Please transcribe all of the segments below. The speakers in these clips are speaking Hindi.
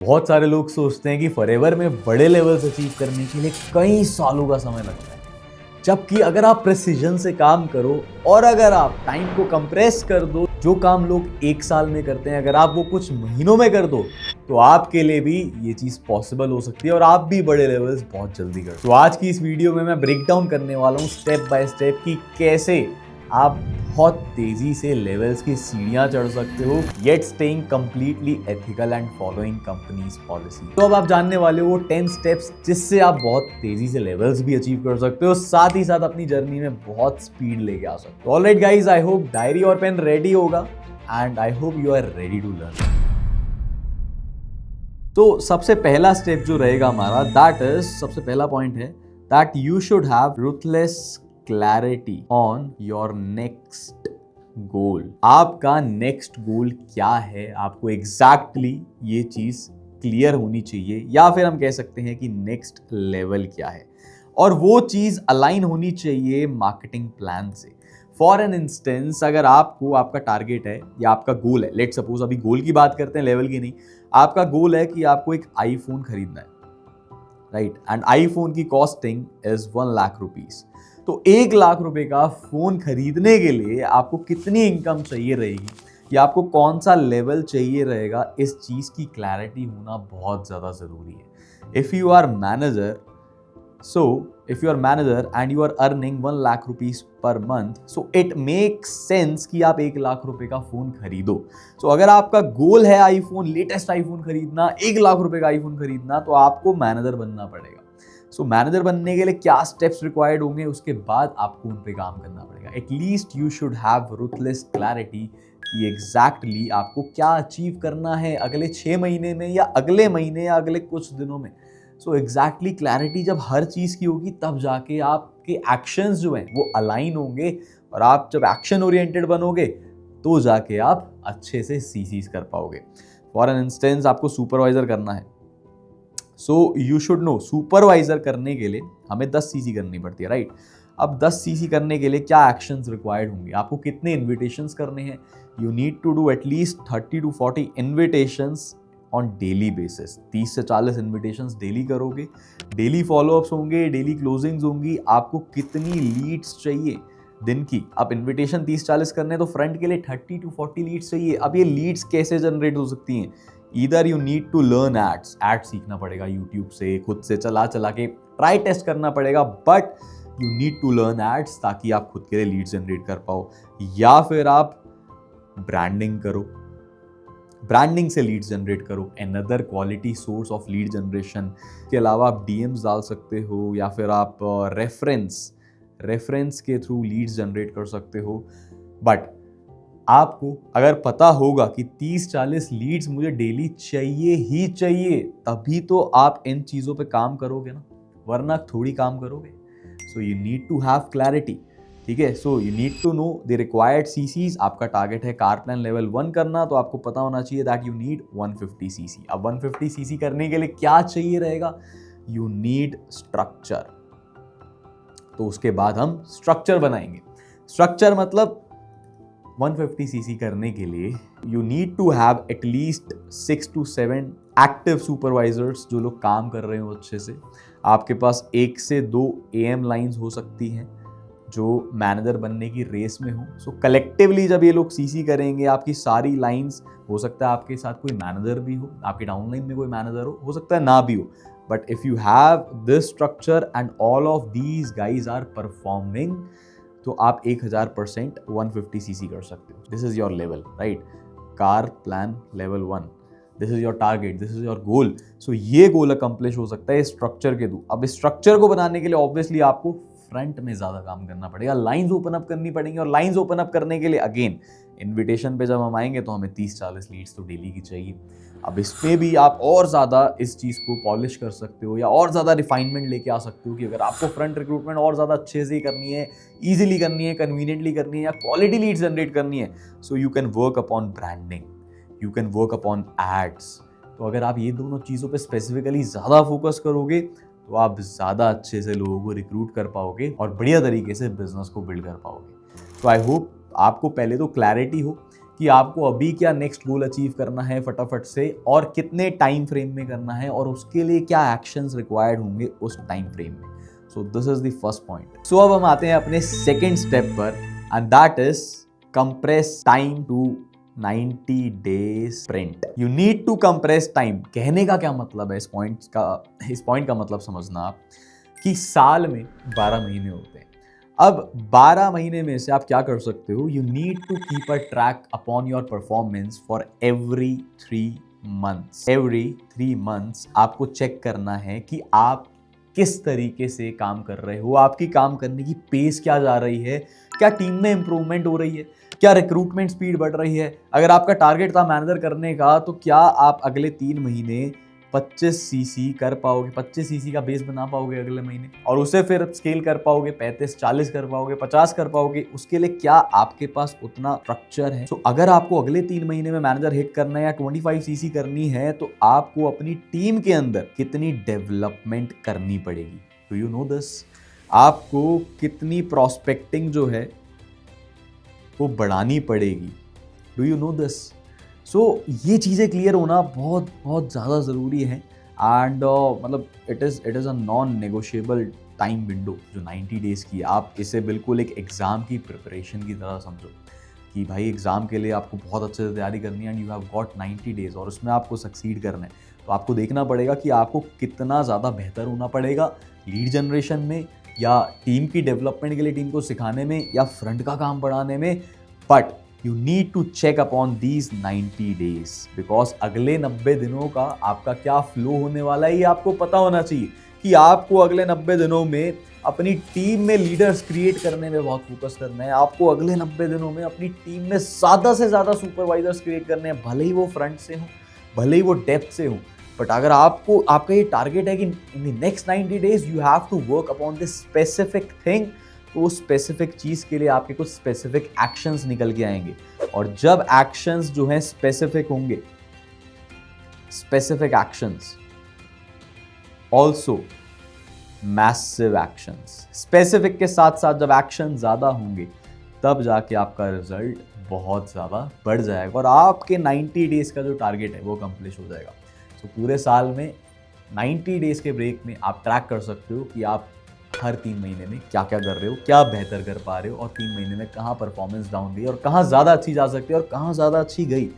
बहुत सारे लोग सोचते हैं कि फॉरएवर में बड़े लेवल्स अचीव करने के लिए कई सालों का समय लगता है, जबकि अगर आप प्रेसिजन से काम करो और अगर आप टाइम को कंप्रेस कर दो, जो काम लोग एक साल में करते हैं अगर आप वो कुछ महीनों में कर दो तो आपके लिए भी ये चीज पॉसिबल हो सकती है और आप भी बड़े लेवल्स बहुत जल्दी कर। तो आज की इस वीडियो में मैं ब्रेक डाउन करने वाला हूँ स्टेप बाय स्टेप कि कैसे आप बहुत तेजी से लेवल्स की सीढ़ियां चढ़ सकते हो yet staying completely ethical and following companies policy. तो अब आप जानने वाले हो 10 स्टेप्स जिससे आप बहुत तेजी से लेवल्स भी अचीव कर सकते हो, साथ ही साथ अपनी जर्नी में बहुत स्पीड लेके आ सकते हो। Alright guys, I hope diary और पेन रेडी होगा and I hope you are ready to learn. तो सबसे पहला स्टेप जो रहेगा हमारा, दैट इज, सबसे पहला पॉइंट है that you should have ruthless clarity on your next गोल। आपका नेक्स्ट गोल क्या है, आपको एग्जैक्टली ये चीज क्लियर होनी चाहिए, या फिर हम कह सकते हैं कि नेक्स्ट लेवल क्या है, और वो चीज अलाइन होनी चाहिए मार्केटिंग प्लान से। फॉर एन इंस्टेंस, अगर आपको आपका टारगेट है या आपका गोल है, लेट सपोज अभी गोल की बात करते हैं, लेवल की नहीं, आपका गोल है कि आपको एक आईफोन खरीदना है, राइट, एंड आईफोन की कॉस्टिंग इज 1 लाख रुपीज। तो 1 लाख रुपए का फोन खरीदने के लिए आपको कितनी इनकम चाहिए रहेगी या आपको कौन सा लेवल चाहिए रहेगा, इस चीज की क्लैरिटी होना बहुत ज्यादा जरूरी है। If you are manager, so if you are manager and you are earning 1 lakh rupees per month, so it makes sense कि आप 1 लाख रुपए का फोन खरीदो। so अगर आपका गोल है आईफोन, लेटेस्ट आईफोन खरीदना, 1 लाख रुपए का आईफोन खरीदना, तो आपको मैनेजर बनना पड़ेगा। सो मैनेजर बनने के लिए क्या स्टेप्स रिक्वायर्ड होंगे, उसके बाद आपको उन पे काम करना पड़ेगा। At least you should have ruthless clarity कि एग्जैक्टली आपको क्या अचीव करना है अगले 6 महीने में या अगले महीने या अगले कुछ दिनों में। सो एग्जैक्टली क्लैरिटी जब हर चीज़ की होगी, तब जाके आपके एक्शंस जो हैं वो अलाइन होंगे, और आप जब एक्शन ओरिएंटेड बनोगे तो जाके आप अच्छे से सीसीज कर पाओगे। फॉर एन इंस्टेंस, आपको सुपरवाइजर करना है, so you should know supervisor करने के लिए हमें 10 सीसी करनी पड़ती है, राइट। अब 10 सीसी करने के लिए क्या एक्शंस रिक्वायर्ड होंगे, आपको कितने इन्विटेशंस करने हैं, you need to do at least 30 to 40 invitations on daily basis. 30 से 40 इन्विटेशंस डेली करोगे, डेली फॉलोअप्स होंगे, डेली क्लोजिंग्स होंगी। आपको कितनी लीड्स चाहिए दिन की, आप इन्विटेशन 30-40 करने हैं तो फ्रंट के लिए 30 to 40 लीड्स चाहिए। अब ये लीड्स कैसे जनरेट हो सकती हैं, either you need to learn ads सीखना पड़ेगा यूट्यूब से, खुद से चला के ट्राई टेस्ट करना पड़ेगा, but you need to learn ads ताकि आप खुद के लिए लीड जनरेट कर पाओ, या फिर आप ब्रांडिंग करो, ब्रांडिंग से लीड जनरेट करो, another quality source of lead generation. के अलावा आप डीएम्स डाल सकते हो, या फिर आप रेफरेंस के थ्रू लीड्स जनरेट कर सकते हो। बट आपको अगर पता होगा कि 30-40 लीड्स मुझे डेली चाहिए ही चाहिए, तभी तो आप इन चीज़ों पे काम करोगे ना, वरना थोड़ी काम करोगे। So you need to have clarity, ठीक है। So you need to know the required CCs. आपका टारगेट है कार प्लान लेवल 1 करना, तो आपको पता होना चाहिए दैट यू नीड 150 सीसी। अब 150 सीसी करने के लिए क्या चाहिए रहेगा, यू नीड स्ट्रक्चर। तो उसके बाद हम स्ट्रक्चर बनाएंगे। स्ट्रक्चर मतलब 150 सीसी करने के लिए you need to have at least 6 to 7 active supervisors, जो लोग काम कर रहे हो अच्छे से। आपके पास 1 से 2 AM लाइंस हो सकती हैं जो मैनेजर बनने की रेस में हो। सो कलेक्टिवली जब ये लोग सीसी करेंगे, आपकी सारी लाइंस, हो सकता है आपके साथ कोई मैनेजर भी हो, आपके डाउनलाइन में कोई मैनेजर हो सकता है ना भी हो, but if you have this structure and all of these guys are performing, तो आप 1000% 150 सीसी कर सकते हो। This is your level, right, car plan level 1, this is your target, this is your goal. So ये गोल अकम्प्लिश हो सकता है स्ट्रक्चर के थ्रू। अब इस स्ट्रक्चर को बनाने के लिए ऑब्वियसली आपको फ्रंट में ज्यादा काम करना पड़ेगा, लाइंस ओपन अप करनी पड़ेंगी, और लाइंस ओपन अप करने के लिए अगेन इन्विटेशन पे जब हम आएंगे तो हमें 30-40 लीड्स तो डेली की चाहिए। अब इसमें भी आप और ज़्यादा इस चीज़ को पॉलिश कर सकते हो, या और ज़्यादा रिफाइनमेंट लेके आ सकते हो कि अगर आपको फ्रंट रिक्रूटमेंट और ज़्यादा अच्छे से करनी है, ईजिली करनी है, कन्वीनियंटली करनी है, या क्वालिटी लीड्स जनरेट करनी है, so you can work upon branding, you can work upon ads. तो अगर आप ये दोनों चीज़ों पे स्पेसिफिकली ज़्यादा फोकस करोगे तो आप ज़्यादा अच्छे से लोगों को रिक्रूट कर पाओगे और बढ़िया तरीके से बिजनेस को बिल्ड कर पाओगे। तो आई होप आपको पहले तो क्लैरिटी हो कि आपको अभी क्या नेक्स्ट गोल अचीव करना है फटाफट से और कितने टाइम फ्रेम में करना है और उसके लिए क्या एक्शंस रिक्वायर्ड होंगे उस टाइम फ्रेम में। So this is the first point. So अब हम आते हैं अपने सेकेंड स्टेप पर and that is compress time to 90 days sprint. You need to compress time. कहने का क्या मतलब है इस पॉइंट का मतलब समझना आप कि साल में 12 महीने होते हैं। अब 12 महीने में से आप क्या कर सकते हो, you need to keep a track upon your performance for every 3 months। Every 3 months आपको चेक करना है कि आप किस तरीके से काम कर रहे हो, आपकी काम करने की पेस क्या जा रही है, क्या टीम में इंप्रूवमेंट हो रही है, क्या रिक्रूटमेंट स्पीड बढ़ रही है। अगर आपका टारगेट था मैनेजर करने का तो क्या आप अगले 3 महीने 25 सीसी कर पाओगे, 25 सीसी का बेस बना पाओगे अगले महीने और उसे फिर स्केल कर पाओगे, 35-40 कर पाओगे, 50 कर पाओगे। उसके लिए क्या आपके पास उतना स्ट्रक्चर है? तो अगर आपको अगले 3 महीने में मैनेजर हिट करना है या 25 सीसी करनी है तो आपको अपनी टीम के अंदर कितनी डेवलपमेंट करनी पड़ेगी। Do you know this? आपको कितनी प्रोस्पेक्टिंग जो है वो बढ़ानी पड़ेगी। Do you know this? So ये चीज़ें क्लियर होना बहुत बहुत ज़्यादा ज़रूरी है एंड मतलब it is a non negotiable time window जो 90 डेज़ की। आप इसे बिल्कुल एक एग्ज़ाम की प्रिपरेशन की तरह समझो कि भाई एग्ज़ाम के लिए आपको बहुत अच्छे से तैयारी करनी है and you have got 90 days और उसमें आपको सक्सीड करना है। तो आपको देखना पड़ेगा कि आपको कितना ज़्यादा बेहतर होना पड़ेगा लीड जनरेशन में या टीम की डेवलपमेंट के लिए टीम को सिखाने में या फ्रंट का काम बढ़ाने में। But you need to check upon these 90 days because अगले 90 दिनों का आपका क्या फ्लो होने वाला है ये आपको पता होना चाहिए कि आपको अगले 90 दिनों में अपनी टीम में लीडर्स क्रिएट करने में बहुत फोकस करना है। आपको अगले 90 दिनों में अपनी टीम में ज़्यादा से ज़्यादा सुपरवाइजर्स क्रिएट करने हैं, भले ही वो फ्रंट से हो, भले ही वो डेप्थ से हो। बट अगर आपका ये टारगेट है कि in the next 90 days you have to work upon this specific thing, तो उस स्पेसिफिक चीज़ के लिए आपके कुछ स्पेसिफिक एक्शंस निकल के आएंगे और जब एक्शंस जो हैं स्पेसिफिक होंगे, specific actions also massive actions, specific के साथ साथ जब एक्शन ज़्यादा होंगे तब जाके आपका रिजल्ट बहुत ज़्यादा बढ़ जाएगा और आपके 90 डेज़ का जो टारगेट है वो कंप्लीट हो जाएगा। तो पूरे साल में 90 डेज़ के ब्रेक में आप ट्रैक कर सकते हो कि आप हर 3 महीने में क्या क्या कर रहे हो, क्या बेहतर कर पा रहे हो और 3 महीने में कहाँ परफॉर्मेंस डाउन गई और कहाँ ज़्यादा अच्छी जा सकती है और कहाँ ज़्यादा अच्छी गई।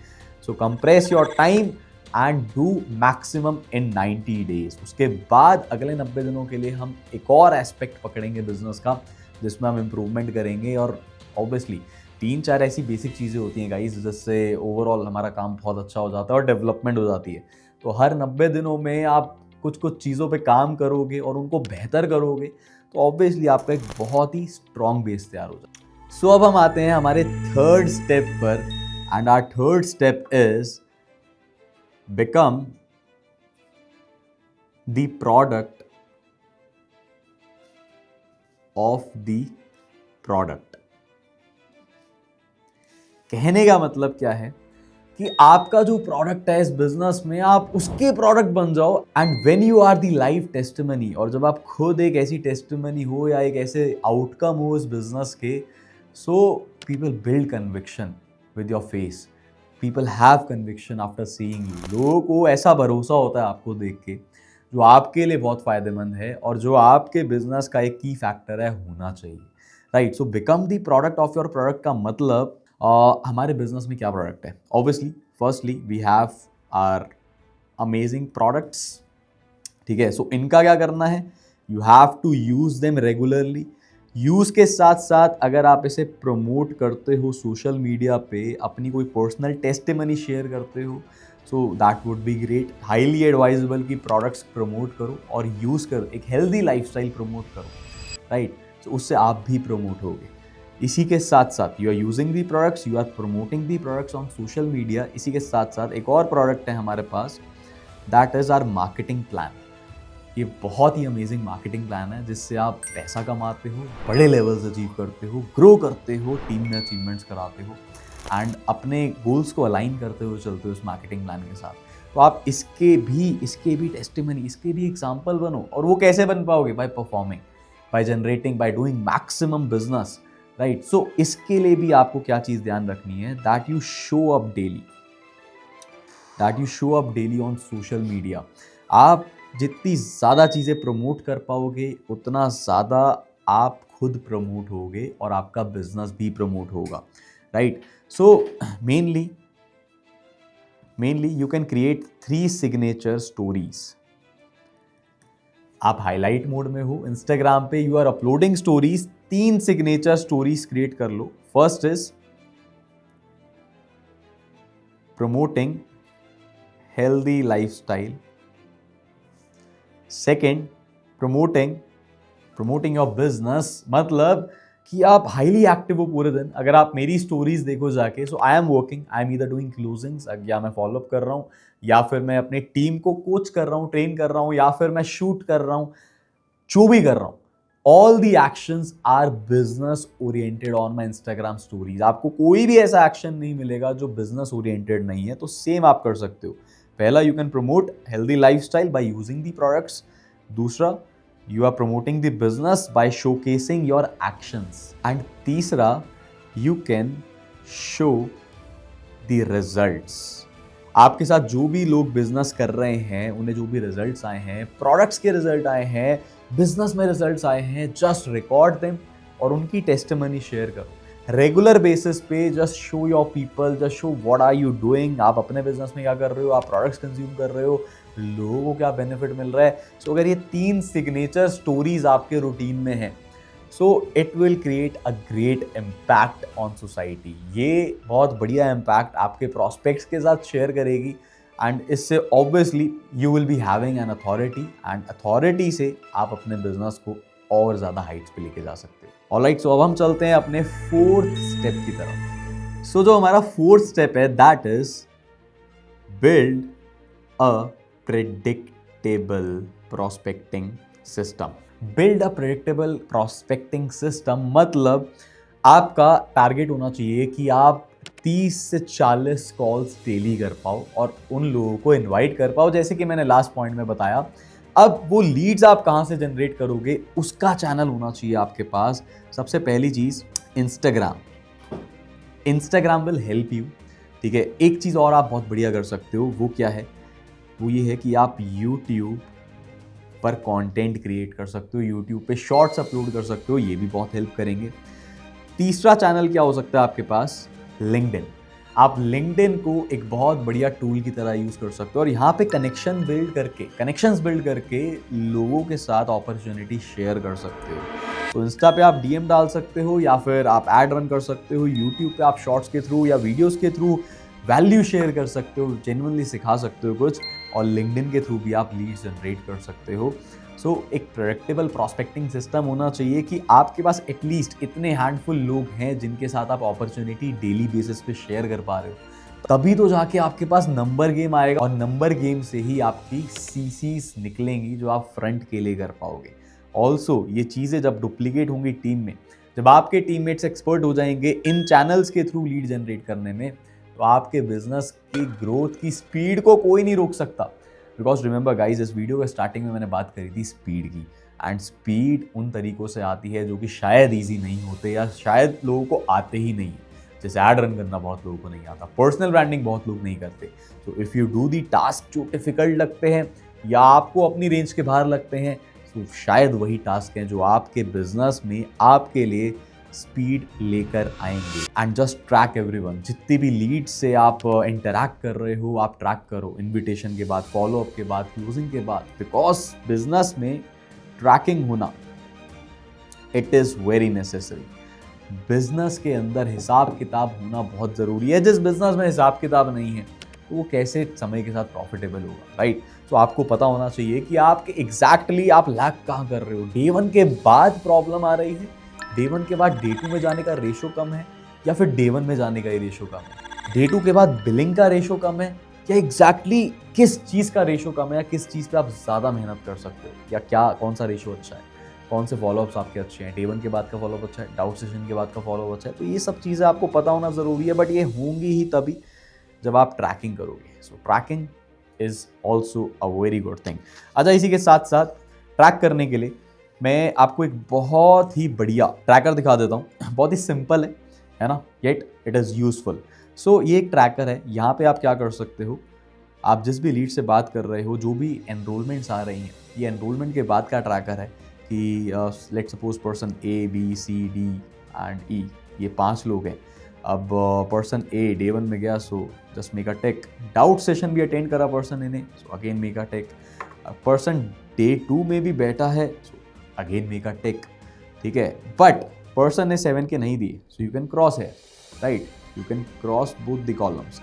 So compress your time and do maximum in 90 days. उसके बाद अगले 90 दिनों के लिए हम एक और एस्पेक्ट पकड़ेंगे बिजनेस का जिसमें हम इम्प्रूवमेंट करेंगे और ऑब्वियसली 3-4 ऐसी बेसिक चीज़ें होती हैं गाइस जिससे ओवरऑल हमारा काम बहुत अच्छा हो जाता है और डेवलपमेंट हो जाती है। तो हर 90 दिनों में आप कुछ चीज़ों पे काम करोगे और उनको बेहतर करोगे तो ऑब्वियसली आपका एक बहुत ही स्ट्रॉन्ग बेस तैयार हो जाता है। सो अब हम आते हैं हमारे थर्ड स्टेप पर and our third step is become the product of the product. कहने का मतलब क्या है कि आपका जो प्रोडक्ट है इस बिजनेस में आप उसके प्रोडक्ट बन जाओ and when you are the live testimony, और जब आप खुद एक ऐसी टेस्टिमनी हो या एक ऐसे आउटकम हो इस बिजनेस के, so people build conviction with your face, people have conviction after seeing you. लोगों को ऐसा भरोसा होता है आपको देख के जो आपके लिए बहुत फायदेमंद है और जो आपके बिजनेस का एक की फैक्टर है होना चाहिए, right. So become the product of your product का मतलब हमारे बिजनेस में क्या प्रोडक्ट है। Obviously firstly we have our amazing products, ठीक है। सो इनका क्या करना है, you have to use them regularly. Use के साथ साथ अगर आप इसे प्रमोट करते हो सोशल मीडिया पे, अपनी कोई पर्सनल टेस्टिमनी शेयर करते हो, so that would be great. Highly advisable कि प्रोडक्ट्स प्रमोट करो और यूज़ करो, एक हेल्दी लाइफस्टाइल प्रमोट करो, राइट। तो उससे आप भी प्रमोट होगे। इसी के साथ साथ you are using the products, you are promoting the products on social media. इसी के साथ साथ एक और प्रोडक्ट है हमारे पास, that is our marketing plan. ये बहुत ही अमेजिंग मार्केटिंग प्लान है जिससे आप पैसा कमाते हो, बड़े लेवल्स अचीव करते हो, ग्रो करते हो, टीम में अचीवमेंट्स कराते हो एंड अपने गोल्स को अलाइन करते हुए चलते हो उस मार्केटिंग प्लान के साथ। तो आप इसके भी टेस्टिमनी, इसके भी एग्जाम्पल बनो। और वो कैसे बन पाओगे? By performing, by generating, by doing maximum business, right. So इसके लिए भी आपको क्या चीज़ ध्यान रखनी है, that you show up daily, that you show up daily on social media. आप जितनी ज़्यादा चीज़ें प्रमोट कर पाओगे उतना ज़्यादा आप खुद प्रमोट होगे और आपका बिजनेस भी प्रमोट होगा, right. So mainly you can create 3 signature stories. आप हाईलाइट मोड में हो इंस्टाग्राम पे, you are uploading stories, 3 signature stories create कर लो। First is promoting healthy lifestyle, second promoting your business, मतलब कि आप हाईली एक्टिव हो पूरे दिन। अगर आप मेरी स्टोरीज देखो जाके, so I am working, I am either doing closings, या मैं फॉलोअप कर रहा हूँ, या फिर मैं अपने टीम को कोच कर रहा हूँ, ट्रेन कर रहा हूँ, या फिर मैं शूट कर रहा हूँ, जो भी कर रहा हूँ, all the actions are business oriented on my Instagram stories. आपको कोई भी ऐसा एक्शन नहीं मिलेगा जो बिजनेस ओरिएंटेड नहीं है। तो सेम आप कर सकते हो। पहला, you can promote healthy lifestyle by using the products. दूसरा, you are promoting the business by showcasing your actions, and तीसरा, you can show the results। आपके साथ जो भी लोग बिजनेस कर रहे हैं, उन्हें जो भी रिजल्ट्स आए हैं, प्रोडक्ट्स के रिजल्ट आए हैं, बिजनेस में रिजल्ट्स आए हैं, जस्ट रिकॉर्ड देम और उनकी टेस्टिमनी शेयर करो रेगुलर बेसिस पे। Just show your people, just show what are you doing, आप अपने बिजनेस में क्या कर रहे हो, आप प्रोडक्ट्स कंज्यूम कर रहे हो, लोगों को क्या बेनिफिट मिल रहा है। सो अगर ये 3 सिग्नेचर स्टोरीज आपके रूटीन में है, so it will create a great impact on society. ये बहुत बढ़िया इम्पैक्ट आपके प्रॉस्पेक्ट्स के साथ शेयर करेगी, एंड इससे obviously you will be having an authority, and authority से आप अपने बिजनेस को और ज़्यादा हाइट्स पे लेके जा सकते हो। ऑलराइट, सो अब हम चलते हैं अपने 4th स्टेप की तरफ। सो जो हमारा 4th स्टेप है, that is build a predictable prospecting system। build a predictable prospecting system मतलब आपका टारगेट होना चाहिए कि आप 30 से 40 कॉल्स डेली कर पाओ और उन लोगों को इनवाइट कर पाओ, जैसे कि मैंने लास्ट पॉइंट में बताया। अब वो लीड्स आप कहां से जनरेट करोगे, उसका चैनल होना चाहिए आपके पास। सबसे पहली चीज, इंस्टाग्राम विल हेल्प यू, ठीक है। एक चीज और आप बहुत बढ़िया कर सकते हो, वो क्या है, वो ये है कि आप YouTube पर कंटेंट क्रिएट कर सकते हो, YouTube पे शॉर्ट्स अपलोड कर सकते हो, ये भी बहुत हेल्प करेंगे। तीसरा चैनल क्या हो सकता है आपके पास, लिंक्डइन। आप लिंक्डइन को एक बहुत बढ़िया टूल की तरह यूज कर सकते हो और यहाँ पे कनेक्शंस बिल्ड करके लोगों के साथ अपॉर्चुनिटी शेयर कर सकते हो। तो इंस्टा पे आप DM डाल सकते हो, या फिर आप एड रन कर सकते हो। YouTube पे आप शॉर्ट्स के थ्रू या वीडियोस के थ्रू वैल्यू शेयर कर सकते हो, जेन्युइनली सिखा सकते हो कुछ, और लिंक्डइन के थ्रू भी आप लीड्स जनरेट कर सकते हो। सो एक प्रेडिक्टेबल प्रॉस्पेक्टिंग सिस्टम होना चाहिए कि आपके पास एटलीस्ट इतने हैंडफुल लोग हैं जिनके साथ आप अपॉर्चुनिटी डेली बेसिस पे शेयर कर पा रहे हो, तभी तो जाके आपके पास नंबर गेम आएगा, और नंबर गेम से ही आपकी CCs निकलेंगी जो आप फ्रंट के लिए कर पाओगे। ऑल्सो ये चीज़ें जब डुप्लीकेट होंगी टीम में, जब आपके टीममेट्स एक्सपर्ट हो जाएंगे इन चैनल्स के थ्रू लीड जनरेट करने में, तो आपके बिजनेस की ग्रोथ की स्पीड को कोई नहीं रोक सकता। बिकॉज रिमेंबर गाइज, इस वीडियो के स्टार्टिंग में मैंने बात करी थी स्पीड की, एंड स्पीड उन तरीकों से आती है जो कि शायद ईजी नहीं होते या शायद लोगों को आते ही नहीं है। जैसे ऐड रन करना बहुत लोगों को नहीं आता, पर्सनल ब्रांडिंग बहुत लोग नहीं करते। So if you do the task जो डिफिकल्ट लगते हैं या आपको अपनी रेंज के बाहर लगते हैं, तो शायद वही टास्क हैं जो आपके बिजनेस में आपके लिए स्पीड लेकर आएंगे। एंड जस्ट ट्रैक एवरीवन, जितनी भी लीड से आप इंटरैक्ट कर रहे हो आप ट्रैक करो, इन्विटेशन के बाद, फॉलोअप के बाद, क्लोजिंग के बाद, बिकॉज बिजनेस में ट्रैकिंग होना it is very necessary. Business के अंदर हिसाब किताब होना बहुत जरूरी है। जिस बिजनेस में हिसाब किताब नहीं है तो वो कैसे समय के साथ प्रॉफिटेबल होगा, राइट। तो आपको पता होना चाहिए कि आपके एग्जैक्टली आप लैग कहाँ कर रहे हो। डे 1 के बाद प्रॉब्लम आ रही है, डे 1 के बाद डे 2 में जाने का रेशो कम है, या फिर डे 1 में जाने का ही रेशो कम है, डे 2 के बाद बिलिंग का रेशो कम है, या एग्जैक्टली किस चीज़ का रेशो कम है, या किस चीज़ पे आप ज़्यादा मेहनत कर सकते हो, या क्या कौन सा रेशो अच्छा है, कौन से फॉलोअप्स आपके अच्छे हैं, डे 1 के बाद का फॉलोअप अच्छा है, डाउट सेशन के बाद का फॉलोअप अच्छा है। तो ये सब चीज़ें आपको पता होना ज़रूरी है, बट ये होंगी ही तभी जब आप ट्रैकिंग करोगे। So tracking is also a very good thing. अच्छा, इसी के साथ साथ ट्रैक करने के लिए मैं आपको एक बहुत ही बढ़िया ट्रैकर दिखा देता हूँ। बहुत ही सिंपल है ना, येट इट इज़ यूजफुल। सो ये एक ट्रैकर है। यहाँ पे आप क्या कर सकते हो, आप जिस भी लीड से बात कर रहे हो, जो भी एनरोलमेंट्स आ रही हैं, ये एनरोलमेंट के बाद का ट्रैकर है कि let suppose person A B C D and E, ये 5 लोग हैं। अब पर्सन ए डे 1 में गया, so just make a tick. Doubt session भी अटेंड करा पर्सन ने, so again make a tick. Person day 2 में भी बैठा है, सो अगेन मेक अ टिक। ठीक है, बट पर्सन ने 7 के नहीं दिए, सो यू कैन क्रॉस है, right, you can cross both the columns.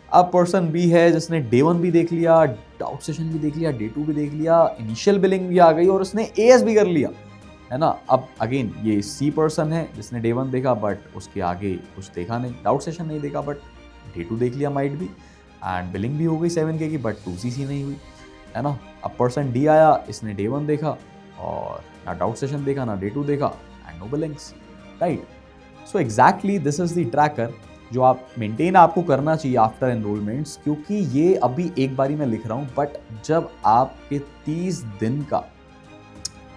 अब पर्सन बी है जिसने डे 1 भी देख लिया, डाउट सेशन भी देख लिया, डे 2 भी देख लिया, इनिशियल बिलिंग भी आ गई और उसने एएस भी कर लिया, है ना। अब अगेन ये सी पर्सन है जिसने डे 1 देखा बट उसके आगे कुछ देखा नहीं, डाउट सेशन नहीं देखा, बट डे 2 देख लिया माइट भी, एंड बिलिंग भी हो गई 7K की, बट 2CC नहीं हुई, है ना। अब पर्सन डी आया, इसने डे 1 देखा और ना डाउट सेशन देखा ना डे 2 देखा, and no billings, right. So exactly this is the tracker जो आप मेंटेन आपको करना चाहिए आफ्टर एनरोलमेंट्स, क्योंकि ये अभी एक बारी मैं लिख रहा हूँ, बट जब आपके 30 दिन का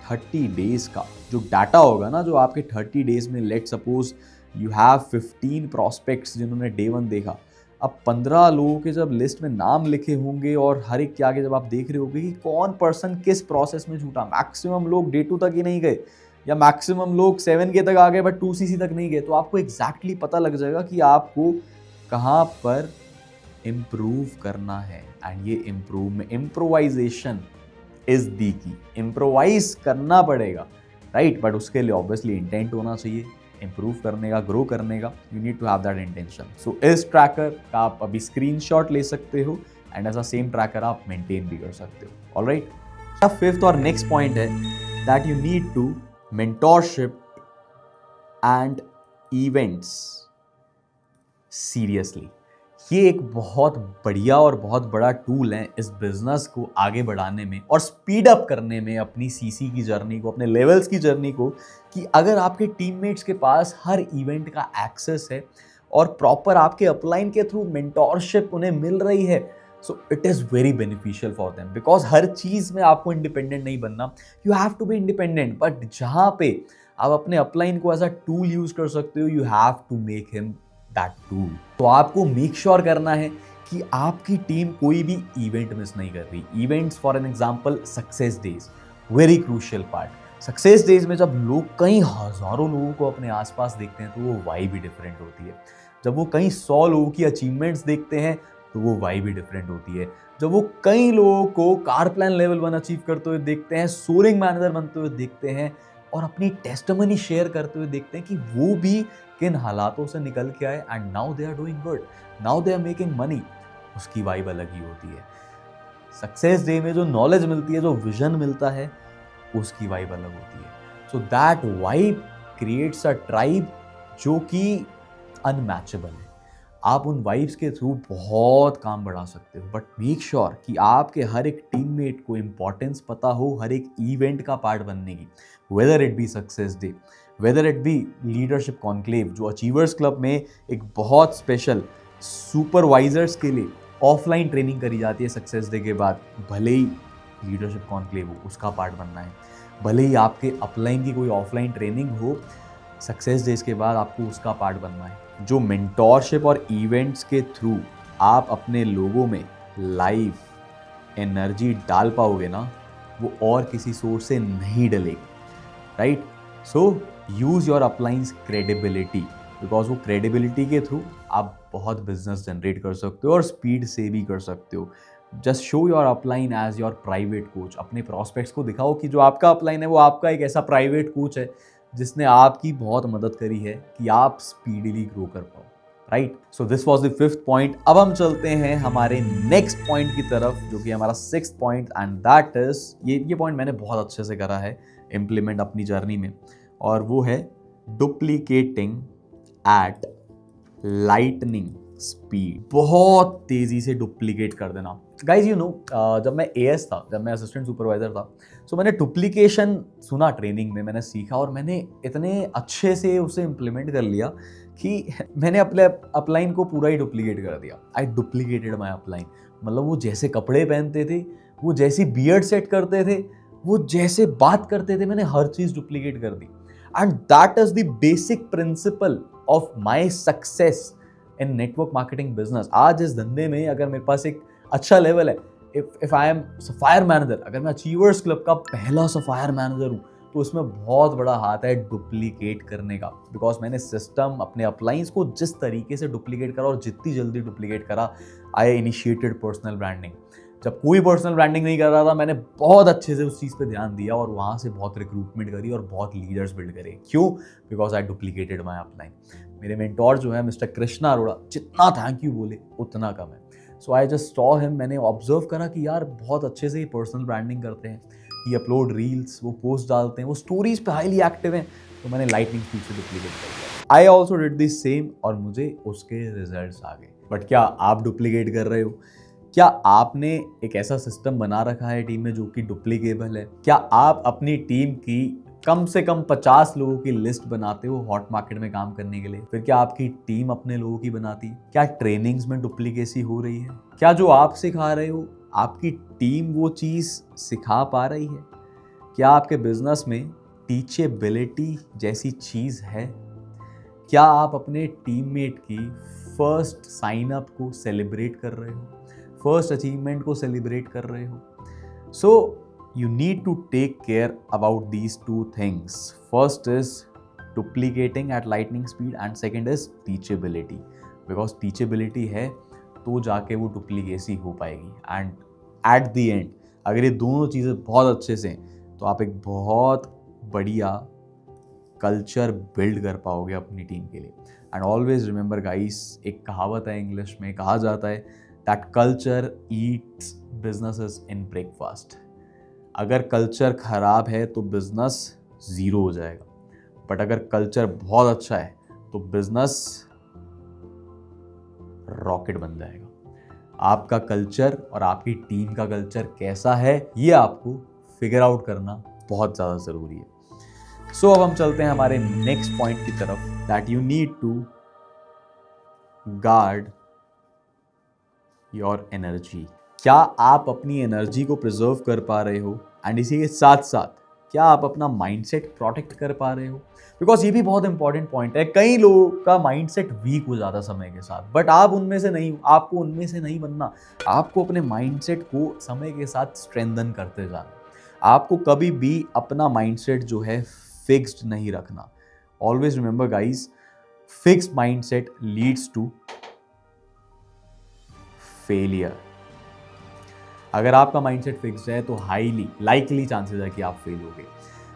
30 डेज का जो डाटा होगा ना, जो आपके 30 डेज में, let suppose you have 15 prospects जिन्होंने डे 1 देखा, अब 15 लोगों के जब लिस्ट में नाम लिखे होंगे और हर एक के आगे जब आप देख रहे होंगे कि कौन पर्सन किस प्रोसेस में छूटा, मैक्सिमम लोग डे 2 तक ही नहीं गए या मैक्सिमम लोग 7K तक आ गए बट 2CC तक नहीं गए, तो आपको एग्जैक्टली पता लग जाएगा कि आपको कहाँ पर इम्प्रूव करना है। एंड ये इम्प्रोवाइजेशन इज दी की, इम्प्रोवाइज करना पड़ेगा, राइट, बट उसके लिए ऑब्वियसली इंटेंट होना चाहिए इम्प्रूव करने का, ग्रो करने का। You need to have that intention. So इस ट्रैकर का आप अभी स्क्रीनशॉट ले सकते हो एंड ऐसा सेम ट्रैकर आप मेंटेन भी कर सकते हो। ऑलराइट, फिफ्थ और नेक्स्ट पॉइंट है that you need to mentorship and events seriously. ये एक बहुत बढ़िया और बहुत बड़ा टूल है इस बिजनेस को आगे बढ़ाने में और स्पीड अप करने में, अपनी सीसी की जर्नी को, अपने लेवल्स की जर्नी को, कि अगर आपके टीममेट्स के पास हर इवेंट का एक्सेस है और प्रॉपर आपके अपलाइन के थ्रू मेंटोरशिप उन्हें मिल रही है, so it is very beneficial for them. Because हर चीज़ में आपको इंडिपेंडेंट नहीं बनना, you have to be independent, but जहाँ पे आप अपने अपलाइन को एज अ टूल यूज कर सकते हो, you have to make him that tool. तो आपको मेक श्योर करना है कि आपकी टीम कोई भी इवेंट मिस नहीं कर रही। Events for an example success days, very crucial part. Success days में जब लोग कई हजारों लोगों को अपने आसपास देखते हैं तो वो वाइब भी डिफरेंट होती है। जब वो कई 100 लोगों की अचीवमेंट्स देखते हैं तो वो वाइब भी डिफरेंट होती है। जब वो कई लोगों को कार प्लान लेवल 1 अचीव करते हुए देखते हैं, सोरिंग मैनेजर बनते हुए देखते हैं और अपनी टेस्टिमनी शेयर करते हुए देखते हैं कि वो भी किन हालातों से निकल के आए and now they are doing good, now they are making money, उसकी वाइब अलग ही होती है। सक्सेस डे में जो नॉलेज मिलती है, जो विजन मिलता है, उसकी वाइब अलग होती है। So that vibe creates a tribe जो कि अनमैचेबल है। आप उन वाइब्स के थ्रू बहुत काम बढ़ा सकते हो, बट मेक श्योर कि आपके हर एक टीममेट को इंपॉर्टेंस पता हो हर एक इवेंट का पार्ट बनने की, whether it be success day, whether it be leadership conclave, जो अचीवर्स क्लब में एक बहुत स्पेशल सुपरवाइजर्स के लिए ऑफलाइन ट्रेनिंग करी जाती है सक्सेस डे के बाद, भले ही लीडरशिप कॉन्क्लेव हो, उसका पार्ट बनना है। भले ही आपके अपलाइन की कोई ऑफलाइन ट्रेनिंग हो, सक्सेस डेज के बाद आपको उसका पार्ट बनना है। जो मेंटोरशिप और इवेंट्स के थ्रू आप अपने लोगों में लाइफ एनर्जी डाल पाओगे ना, वो और किसी सोर्स से नहीं डलेगी, right. So use your uplines credibility, because वो क्रेडिबिलिटी के थ्रू आप बहुत बिजनेस जनरेट कर सकते हो और स्पीड से भी कर सकते हो। Just show your upline as your private coach. अपने प्रॉस्पेक्ट्स को दिखाओ कि जो आपका अपलाइन है वो आपका एक ऐसा प्राइवेट कोच है जिसने आपकी बहुत मदद करी है कि आप स्पीडीली ग्रो कर पाओ, right. So this was the fifth point. अब हम चलते हैं हमारे नेक्स्ट पॉइंट की तरफ, जो कि हमारा sixth point, and that is, ये पॉइंट मैंने बहुत अच्छे से करा है इम्प्लीमेंट अपनी जर्नी में, और वो है डुप्लीकेटिंग एट लाइटनिंग स्पीड। बहुत तेजी से डुप्लीकेट कर देना। गाइज यू नो, जब मैं एएस था, जब मैं असिस्टेंट सुपरवाइजर था, सो मैंने डुप्लीकेशन सुना ट्रेनिंग में, मैंने सीखा और मैंने इतने अच्छे से उसे इम्प्लीमेंट कर लिया कि मैंने अपने अपलाइन को पूरा ही डुप्लीकेट कर दिया। आई डुप्लीकेटेड माई अपलाइन। मतलब वो जैसे कपड़े पहनते थे, वो जैसी बियर्ड सेट करते थे, वो जैसे बात करते थे मैंने हर चीज डुप्लीकेट कर दी। And that is the basic principle of my success in network marketing business. आज इस धंधे में अगर मेरे पास एक अच्छा लेवल है, if I am sapphire manager, अगर मैं अचीवर्स क्लब का पहला सफायर मैनेजर हूँ, तो उसमें बहुत बड़ा हाथ है डुप्लीकेट करने का। बिकॉज मैंने सिस्टम अपने अपलाइंस को जिस तरीके से डुप्लीकेट करा और जितनी जल्दी डुप्लीकेट करा, आई इनिशिएटेड पर्सनल ब्रांडिंग। जब कोई पर्सनल ब्रांडिंग नहीं कर रहा था, मैंने बहुत अच्छे से उस चीज़ पे ध्यान दिया और वहाँ से बहुत रिक्रूटमेंट करी और बहुत लीडर्स बिल्ड करे। क्यों? Because I duplicated my upline. मेरे मेंटोर जो है मिस्टर कृष्णा अरोड़ा, जितना थैंक यू बोले उतना कम है। सो आई जस्ट सॉ हिम, मैंने ऑब्जर्व करा कि यार बहुत अच्छे से ये पर्सनल ब्रांडिंग करते हैं, ये अपलोड रील्स, वो पोस्ट डालते हैं, वो स्टोरीज पे हाईली एक्टिव हैं। तो मैंने लाइटनिंग स्पीड से डुप्लीकेट कर दिया। I also did the same और मुझे उसके रिजल्ट्स आ गए। बट क्या आप डुप्लीकेट कर रहे हो? क्या आपने एक ऐसा सिस्टम बना रखा है टीम में जो कि डुप्लीकेबल है? क्या आप अपनी टीम की कम से कम 50 लोगों की लिस्ट बनाते हो हॉट मार्केट में काम करने के लिए? फिर क्या आपकी टीम अपने लोगों की बनाती? क्या ट्रेनिंग्स में डुप्लीकेसी हो रही है? क्या जो आप सिखा रहे हो आपकी टीम वो चीज़ सिखा पा रही है? क्या आपके बिजनेस में टीचेबिलिटी जैसी चीज़ है? क्या आप अपने टीममेट की फर्स्ट साइन अप को सेलिब्रेट कर रहे हो, फर्स्ट अचीवमेंट को सेलिब्रेट कर रहे हो? सो you need to take care about these two things. First is duplicating at lightning speed and second is teachability. Because teachability है तो जाके वो डुप्लीकेसी हो पाएगी। एंड एट द एंड अगर ये दोनों चीज़ें बहुत अच्छे से हैं तो आप एक बहुत बढ़िया कल्चर बिल्ड कर पाओगे अपनी टीम के लिए। एंड ऑलवेज रिमेंबर गाइस, एक कहावत है इंग्लिश में, कहा जाता है that culture Yeats businesses in breakfast. अगर कल्चर खराब है तो बिजनेस ज़ीरो हो जाएगा, बट अगर कल्चर बहुत अच्छा है तो बिजनेस रॉकेट बन जाएगा। आपका कल्चर और आपकी टीम का कल्चर कैसा है, ये आपको फिगर आउट करना बहुत ज़्यादा ज़रूरी है। सो अब हम चलते हैं हमारे नेक्स्ट पॉइंट की तरफ, that you need to guard your energy. क्या आप अपनी एनर्जी को प्रिजर्व कर पा रहे हो? एंड इसी के साथ साथ क्या आप अपना माइंडसेट प्रोटेक्ट कर पा रहे हो? बिकॉज ये भी बहुत इंपॉर्टेंट पॉइंट है। कई लोगों का माइंडसेट वीक हो जाता समय के साथ, बट आप उनमें से नहीं, आपको उनमें से नहीं बनना। आपको अपने माइंडसेट को समय के साथ स्ट्रेंथन करते जाना। आपको कभी भी अपना माइंडसेट जो है फिक्स्ड नहीं रखना। Always remember guys, fixed mindset leads to failure. अगर आपका माइंडसेट फिक्स्ड है तो हाईली लाइकली चांसेस है कि आप फेल होगे।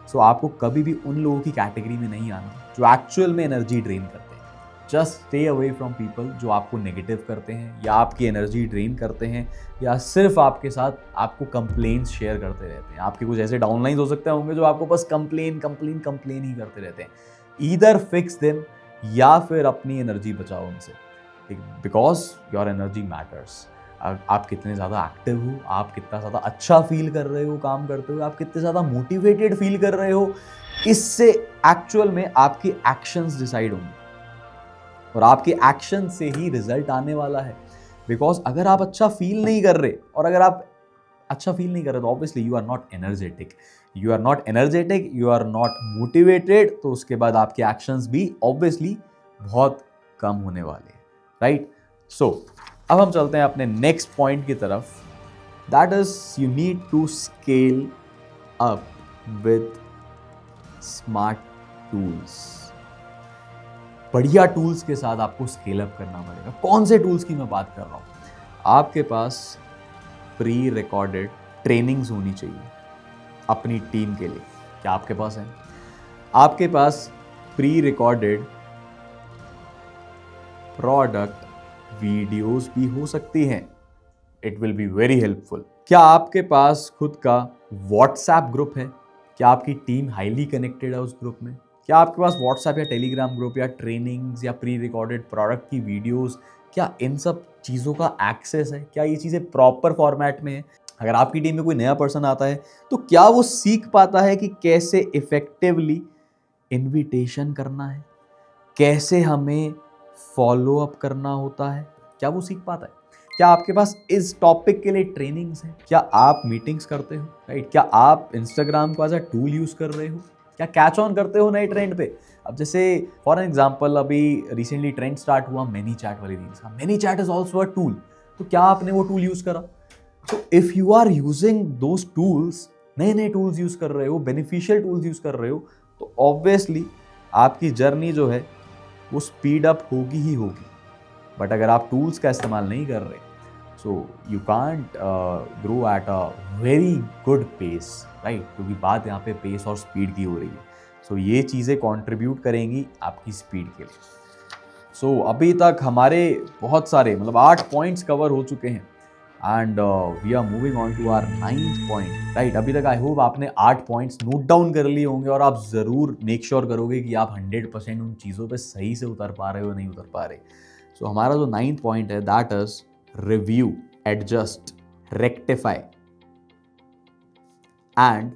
सो आपको कभी भी उन लोगों की कैटेगरी में नहीं आना जो एक्चुअल में एनर्जी ड्रेन करते हैं। Just stay away from people जो आपको नेगेटिव करते हैं या आपकी एनर्जी ड्रेन करते हैं या सिर्फ आपके साथ आपको कंप्लेंट्स शेयर करते रहते हैं। आपके कुछ ऐसे डाउनलाइंस हो सकते होंगे जो आपको बस कंप्लेन ही करते रहते हैं। ईदर फिक्स देम या फिर अपनी एनर्जी बचाओ उनसे, बिकॉज योर एनर्जी मैटर्स। आप कितने ज़्यादा एक्टिव हो, आप कितना ज़्यादा अच्छा फील कर रहे हो काम करते हुए, आप कितने ज़्यादा मोटिवेटेड फील कर रहे हो, इससे एक्चुअल में आपके एक्शंस डिसाइड होंगे और आपके एक्शन से ही रिजल्ट आने वाला है। बिकॉज अगर आप अच्छा फील नहीं कर रहे और अगर आप अच्छा फील नहीं कर रहे तो obviously you are not energetic, you are not motivated, तो उसके बाद आपके एक्शंस भी ऑब्वियसली बहुत कम होने वाले हैं, राइट? सो अब हम चलते हैं अपने नेक्स्ट पॉइंट की तरफ, that is you need to scale up with smart tools. बढ़िया टूल्स के साथ आपको स्केल अप करना पड़ेगा। कौन से टूल्स की मैं बात कर रहा हूँ? आपके पास प्री रिकॉर्डेड ट्रेनिंग्स होनी चाहिए अपनी टीम के लिए। क्या आपके पास है? आपके पास प्री रिकॉर्डेड प्रोडक्ट वीडियोस भी हो सकती हैं। It will be very helpful. क्या आपके पास खुद का व्हाट्सएप ग्रुप है? क्या आपकी टीम हाईली कनेक्टेड है उस ग्रुप में? क्या आपके पास व्हाट्सएप या टेलीग्राम ग्रुप या ट्रेनिंग्स या प्री रिकॉर्डेड प्रोडक्ट की वीडियोस, क्या इन सब चीज़ों का एक्सेस है? क्या ये चीज़ें प्रॉपर फॉर्मेट में है? अगर आपकी टीम में कोई नया पर्सन आता है तो क्या वो सीख पाता है कि कैसे इफेक्टिवली इनविटेशन करना है, कैसे हमें फॉलो अप करना होता है? क्या वो सीख पाता है? क्या आपके पास इस टॉपिक के लिए ट्रेनिंग्स हैं? क्या आप मीटिंग्स करते हो, राइट? क्या आप इंस्टाग्राम को एज अ टूल यूज कर रहे हो? क्या कैच ऑन करते हो नए ट्रेंड पे? अब जैसे फॉर एग्जांपल अभी रिसेंटली ट्रेंड स्टार्ट हुआ मैनी चैट वाली रील्स का। ManyChat is also a tool. तो क्या आपने वो टूल यूज करा? तो if you are using those tools, नए नए टूल्स यूज कर रहे हो, बेनिफिशियल टूल्स यूज कर रहे हो, तो ऑब्वियसली आपकी जर्नी जो है वो स्पीड अप होगी ही होगी। बट अगर आप टूल्स का इस्तेमाल नहीं कर रहे, so you can't grow at a very good pace, right? क्योंकि बात यहाँ पे पेस और स्पीड की हो रही है। सो ये चीज़ें कॉन्ट्रीब्यूट करेंगी आपकी स्पीड के लिए। सो अभी तक हमारे बहुत सारे मतलब 8 पॉइंट्स कवर हो चुके हैं and we are moving on to our 9th point, right? अभी तक आई होप आपने 8 पॉइंट्स नोट डाउन कर लिए होंगे और आप ज़रूर मेक श्योर करोगे कि आप 100% उन चीज़ों पे सही से उतर पा रहे हो नहीं उतर पा रहे। सो हमारा जो 9th पॉइंट है that is review, adjust, rectify and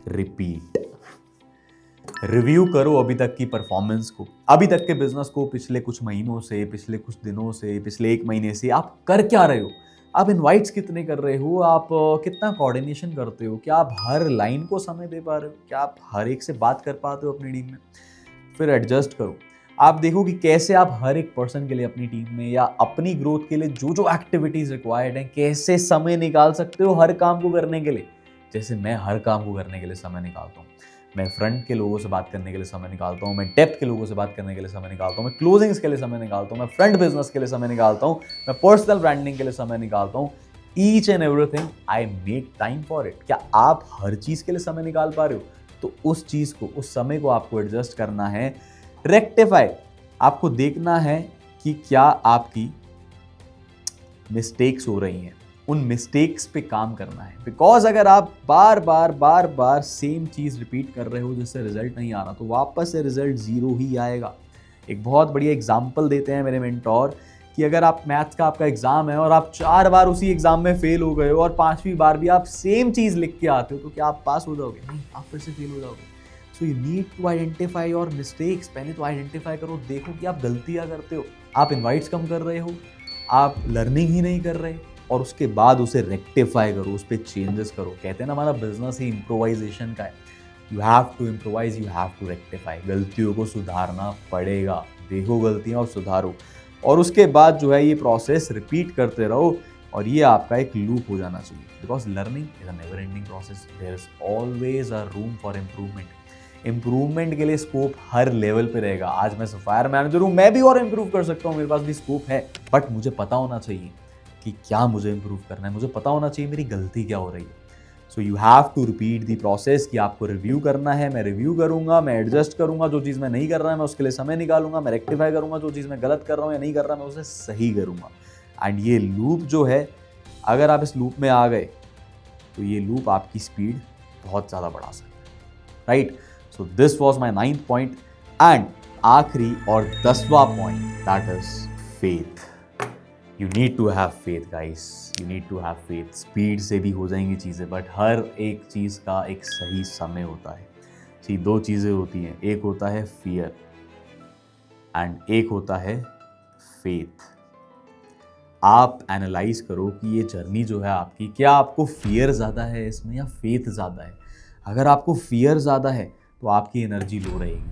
repeat. Review करो अभी तक की परफॉर्मेंस को, अभी तक के बिजनेस को, पिछले कुछ महीनों से, पिछले कुछ दिनों से, पिछले 1 महीने से आप कर क्या रहे हो? आप इनवाइट्स कितने कर रहे हो? आप कितना कोऑर्डिनेशन करते हो? क्या आप हर लाइन को समय दे पा रहे हो? क्या आप हर एक से बात कर पाते हो अपनी टीम में? फिर एडजस्ट करो। आप देखो कि कैसे आप हर एक पर्सन के लिए अपनी टीम में या अपनी ग्रोथ के लिए जो जो एक्टिविटीज रिक्वायर्ड हैं, कैसे समय निकाल सकते हो हर काम को करने के लिए। जैसे मैं हर काम को करने के लिए समय निकालता हूँ। मैं फ्रंट के लोगों से बात करने के लिए समय निकालता हूँ, मैं डेप्थ के लोगों से बात करने के लिए समय निकालता हूँ, मैं क्लोजिंग्स के लिए समय निकालता हूँ, मैं फ्रंट बिजनेस के लिए समय निकालता हूँ, मैं पर्सनल ब्रांडिंग के लिए समय निकालता हूँ। Each and everything I make time for it. क्या आप हर चीज के लिए समय निकाल पा रहे हो? तो उस चीज को, उस समय को आपको एडजस्ट करना है। रेक्टिफाई, आपको देखना है कि क्या आपकी मिस्टेक्स हो रही हैं, उन मिस्टेक्स पे काम करना है। बिकॉज अगर आप बार बार सेम चीज रिपीट कर रहे हो जिससे रिजल्ट नहीं आ रहा, तो वापस से रिजल्ट 0 ही आएगा। एक बहुत बढ़िया एग्जाम्पल देते हैं मेरे मेंटोर कि अगर आप मैथ्स का आपका एग्जाम है और आप 4 बार उसी एग्जाम में फेल हो गए हो और 5वीं बार भी आप सेम चीज लिख के आते हो, तो क्या आप पास हो जाओगे? नहीं, आप फिर से फेल हो जाओगे। So you need to identify your mistakes. पहले तो आइडेंटिफाई करो, देखो कि आप गलतियां करते हो, आप इनवाइट्स कम कर रहे हो, आप लर्निंग ही नहीं कर रहे, और उसके बाद उसे रेक्टिफाई करो, उस पर चेंजेस करो। कहते हैं ना हमारा बिजनेस ही इम्प्रोवाइजेशन का है। You have to improvise, you have to rectify. गलतियों को सुधारना पड़ेगा, देखो गलतियां और सुधारो, और उसके बाद जो है ये प्रोसेस रिपीट करते रहो और ये आपका एक लूप हो जाना चाहिए। Because learning is a never ending process, there is always a room for improvement. Improvement के लिए स्कोप हर लेवल पे रहेगा। आज मैं सफायर मैनेजर हूँ, मैं भी और इंप्रूव कर सकता हूँ, मेरे पास भी स्कोप है, बट मुझे पता होना चाहिए कि क्या मुझे इंप्रूव करना है, मुझे पता होना चाहिए मेरी गलती क्या हो रही है। So you have to repeat the process कि आपको रिव्यू करना है। मैं रिव्यू करूंगा, मैं एडजस्ट करूंगा, जो चीज़ मैं नहीं कर रहा है मैं उसके लिए समय निकालूंगा, मैं रेक्टिफाई करूंगा, जो चीज़ मैं गलत कर रहा हूँ या नहीं कर रहा मैं उसे सही करूंगा। एंड ये लूप जो है, अगर आप इस लूप में आ गए तो ये लूप आपकी स्पीड बहुत ज़्यादा बढ़ा सकता है, right? So this was my 9th point. And आखिरी और 10वां point, that is faith. You need to have faith guys, you need to have faith. Speed से भी हो जाएंगी चीज़ें, बट हर एक चीज़ का एक सही समय होता है। सी 2 चीज़ें होती हैं, एक होता है फियर एंड एक होता है फेथ। आप एनालाइज करो कि ये जर्नी जो है आपकी, क्या आपको फियर ज़्यादा है इसमें या फेथ ज़्यादा है? अगर आपको फियर ज़्यादा है तो आपकी एनर्जी लो रहेगी,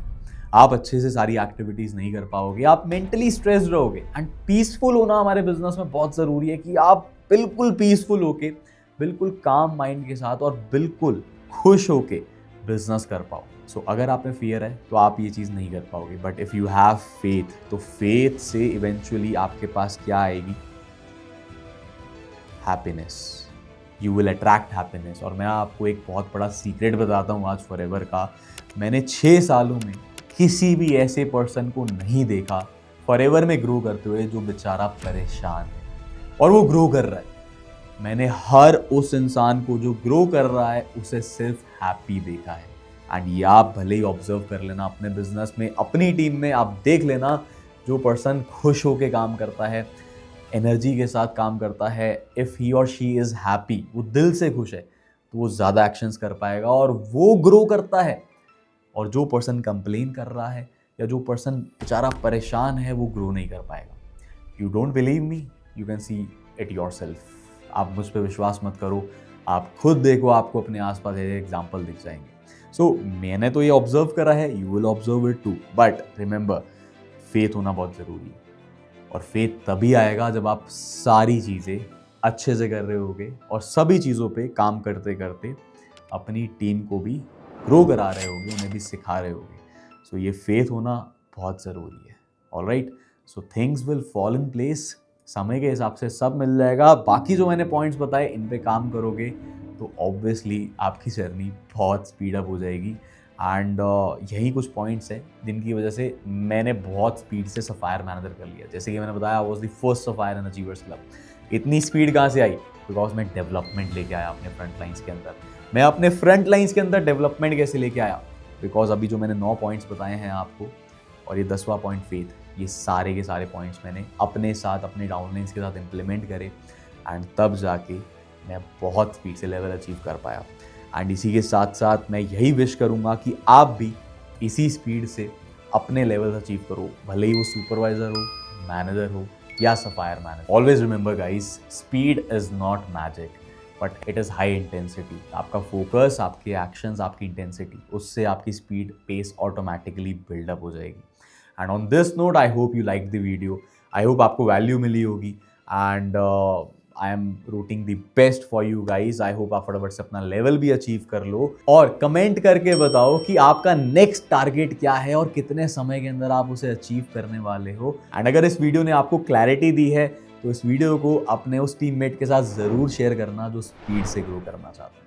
आप अच्छे से सारी एक्टिविटीज़ नहीं कर पाओगे, आप मेंटली स्ट्रेस्ड रहोगे। एंड पीसफुल होना हमारे बिजनेस में बहुत ज़रूरी है कि आप बिल्कुल पीसफुल होके, बिल्कुल काम माइंड के साथ और बिल्कुल खुश होके बिजनेस कर पाओ। सो अगर आप में फियर है तो आप ये चीज़ नहीं कर पाओगे, but if you have faith, तो फेथ से इवेंचुअली आपके पास क्या आएगी? Happiness. You will attract happiness. और मैं आपको एक बहुत बड़ा सीक्रेट बताता हूँ आज फॉरएवर का। मैंने 6 सालों में किसी भी ऐसे पर्सन को नहीं देखा फॉरएवर में ग्रो करते हुए जो बेचारा परेशान है और वो ग्रो कर रहा है। मैंने हर उस इंसान को जो ग्रो कर रहा है उसे सिर्फ हैप्पी देखा है। एंड ये आप भले ही ऑब्जर्व कर लेना अपने बिजनेस में, अपनी टीम में, आप देख लेना जो पर्सन खुश होकर काम करता है, एनर्जी के साथ काम करता है, इफ़ ही और शी इज़ हैप्पी, वो दिल से खुश है, तो वो ज़्यादा एक्शंस कर पाएगा और वो ग्रो करता है। और जो पर्सन कंप्लेन कर रहा है या जो पर्सन बेचारा परेशान है, वो ग्रो नहीं कर पाएगा। You don't believe me, you can see it yourself. आप मुझ पे विश्वास मत करो, आप खुद देखो, आपको अपने आसपास ऐसे एग्जाम्पल दिख जाएंगे। सो मैंने तो ये ऑब्जर्व करा है, you will observe it too, but remember faith होना बहुत ज़रूरी है। और फेथ तभी आएगा जब आप सारी चीज़ें अच्छे से कर रहे होगे और सभी चीज़ों पे काम करते करते अपनी टीम को भी ग्रो करा रहे होगे, उन्हें भी सिखा रहे होगे। सो ये फेथ होना बहुत ज़रूरी है। Alright, so things will fall in place, समय के हिसाब से सब मिल जाएगा। बाकी जो मैंने पॉइंट्स बताए इन पे काम करोगे तो ऑब्वियसली आपकी जर्नी बहुत स्पीड अप हो जाएगी। एंड यही कुछ पॉइंट्स हैं जिनकी वजह से मैंने बहुत स्पीड से सफायर मैनेजर कर लिया। जैसे कि मैंने बताया, I was the first sapphire in achievers club. इतनी स्पीड कहाँ से आई? बिकॉज मैं डेवलपमेंट लेके आया अपने फ्रंट लाइन्स के अंदर। मैं अपने फ्रंट लाइन्स के अंदर डेवलपमेंट कैसे लेके आया? बिकॉज अभी जो मैंने 9 पॉइंट्स बताए हैं आपको और ये 10वां पॉइंट फेथ, ये सारे के सारे पॉइंट्स मैंने अपने साथ, अपने डाउनलाइंस के साथ इम्प्लीमेंट करे एंड तब जाके मैं बहुत स्पीड से लेवल अचीव कर पाया। एंड इसी के साथ साथ मैं यही विश करूँगा कि आप भी इसी स्पीड से अपने लेवल अचीव करो, भले ही वो सुपरवाइजर हो, मैनेजर हो या sapphire manager. Always remember guys, speed is not magic but it is high intensity. आपका फोकस, आपके एक्शंस, आपकी इंटेंसिटी, उससे आपकी स्पीड पेस ऑटोमेटिकली बिल्डअप हो जाएगी। And on this note I hope you like the video, I hope आपको वैल्यू मिली होगी and I am rooting the best for you guys. I hope आप फटाफट से अपना लेवल भी अचीव कर लो और कमेंट करके बताओ कि आपका नेक्स्ट टारगेट क्या है और कितने समय के अंदर आप उसे अचीव करने वाले हो। एंड अगर इस वीडियो ने आपको क्लैरिटी दी है तो इस वीडियो को अपने उस टीममेट के साथ ज़रूर शेयर करना जो स्पीड से ग्रो करना चाहता है।